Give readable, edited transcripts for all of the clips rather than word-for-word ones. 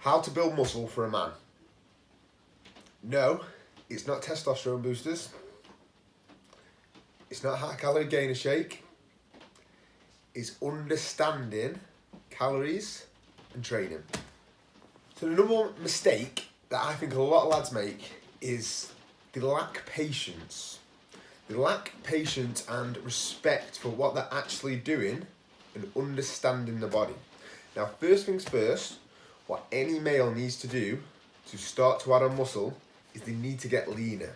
How to build muscle for a man. No, it's not testosterone boosters. It's not high calorie gainer shake. It's understanding calories and training. So the number one mistake that I think a lot of lads make is they lack patience. They lack patience and respect for what they're actually doing and understanding the body. Now, first things first, what any male needs to do to start to add on muscle is they need to get leaner.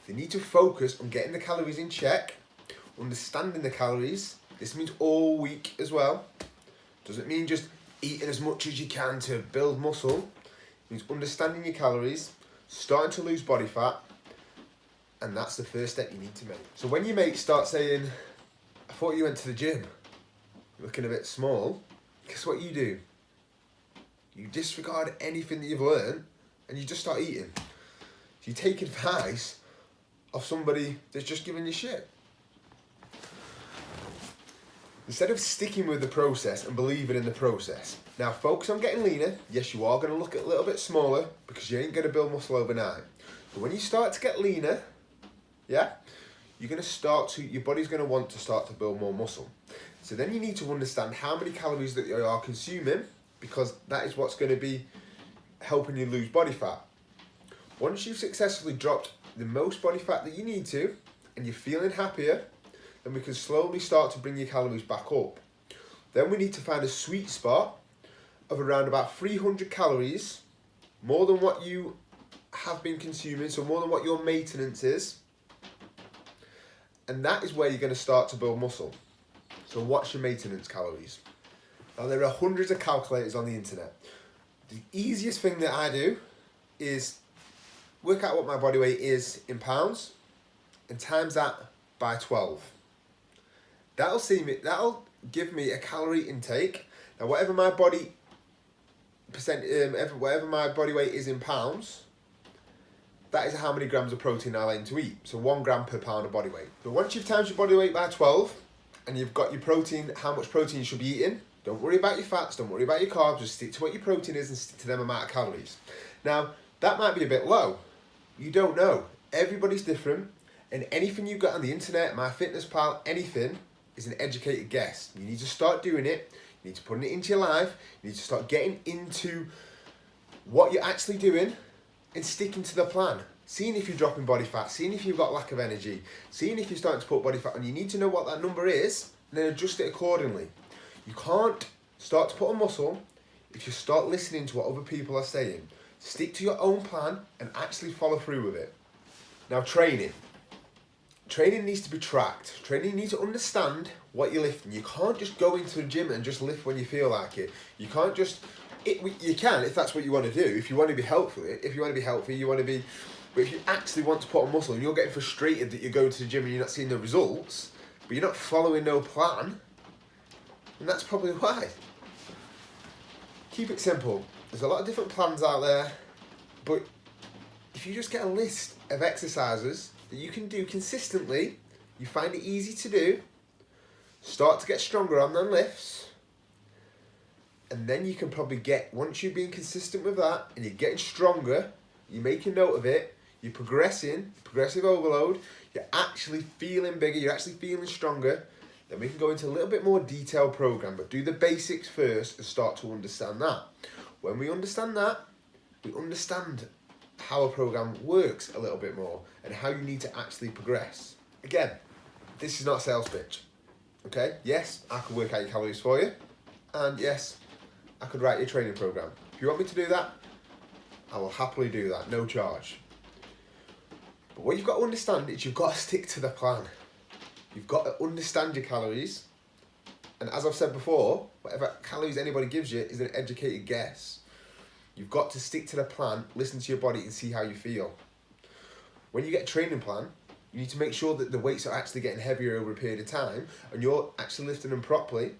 They need to focus on getting the calories in check, understanding the calories. This means all week as well. Doesn't mean just eating as much as you can to build muscle. It means understanding your calories, starting to lose body fat, and that's the first step you need to make. So when your mates start saying, I thought you went to the gym, looking a bit small, guess what you do? You disregard anything that you've learned and you just start eating. So you take advice of somebody that's just giving you shit. Instead of sticking with the process and believing in the process. Now focus on getting leaner. Yes, you are going to look a little bit smaller because you ain't going to build muscle overnight. But when you start to get leaner, yeah, you're going to start to, your body's going to want to start to build more muscle. So then you need to understand how many calories that you are consuming, because that is what's going to be helping you lose body fat. Once you've successfully dropped the most body fat that you need to, and you're feeling happier, then we can slowly start to bring your calories back up. Then we need to find a sweet spot of around about 300 calories, more than what you have been consuming, so more than what your maintenance is. And that is where you're going to start to build muscle. So what's your maintenance calories? Now there are hundreds of calculators on the internet. The easiest thing that I do is work out what my body weight is in pounds and times that by 12. That'll give me a calorie intake. Now whatever my body weight is in pounds, that is how many grams of protein I'll aim to eat. So 1 gram per pound of body weight. So once you've times your body weight by 12 and you've got your protein, how much protein you should be eating, don't worry about your fats, don't worry about your carbs, just stick to what your protein is and stick to them amount of calories. Now, that might be a bit low. You don't know. Everybody's different, and anything you've got on the internet, MyFitnessPal, anything, is an educated guess. You need to start doing it, you need to put it into your life, you need to start getting into what you're actually doing and sticking to the plan. Seeing if you're dropping body fat, seeing if you've got lack of energy, seeing if you're starting to put body fat on. You need to know what that number is and then adjust it accordingly. You can't start to put on muscle if you start listening to what other people are saying. Stick to your own plan and actually follow through with it. Now training. Training needs to be tracked. Training, you need to understand what you're lifting. You can't just go into the gym and just lift when you feel like it. You can't just, you can if that's what you want to do. If you want to be healthy, but if you actually want to put on muscle and you're getting frustrated that you're going to the gym and you're not seeing the results, but you're not following no plan, and that's probably why. Keep it simple. There's a lot of different plans out there, but if you just get a list of exercises that you can do consistently, you find it easy to do, start to get stronger on them lifts, and then you can probably get, once you're being consistent with that and you're getting stronger, you're making note of it, you're progressing, progressive overload, you're actually feeling bigger, you're actually feeling stronger, then we can go into a little bit more detailed program, but do the basics first and start to understand that. When we understand that, we understand how a program works a little bit more and how you need to actually progress. Again, this is not a sales pitch, okay? Yes, I could work out your calories for you, and yes, I could write your training program. If you want me to do that, I will happily do that, no charge. But what you've got to understand is you've got to stick to the plan. You've got to understand your calories. And as I've said before, whatever calories anybody gives you is an educated guess. You've got to stick to the plan, listen to your body and see how you feel. When you get a training plan, you need to make sure that the weights are actually getting heavier over a period of time and you're actually lifting them properly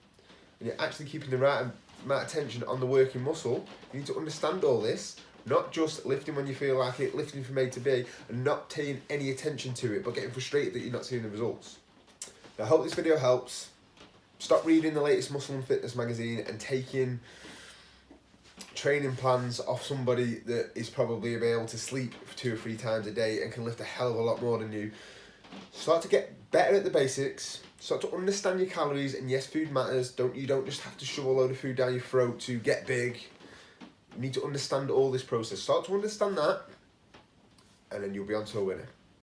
and you're actually keeping the right amount of tension on the working muscle. You need to understand all this, not just lifting when you feel like it, lifting from A to B and not paying any attention to it, but getting frustrated that you're not seeing the results. Now, I hope this video helps. Stop reading the latest Muscle and Fitness magazine and taking training plans off somebody that is probably able to sleep 2 or 3 times a day and can lift a hell of a lot more than you. Start to get better at the basics. Start to understand your calories, and yes, food matters. You don't just have to shove a load of food down your throat to get big. You need to understand all this process. Start to understand that, and then you'll be on to a winner.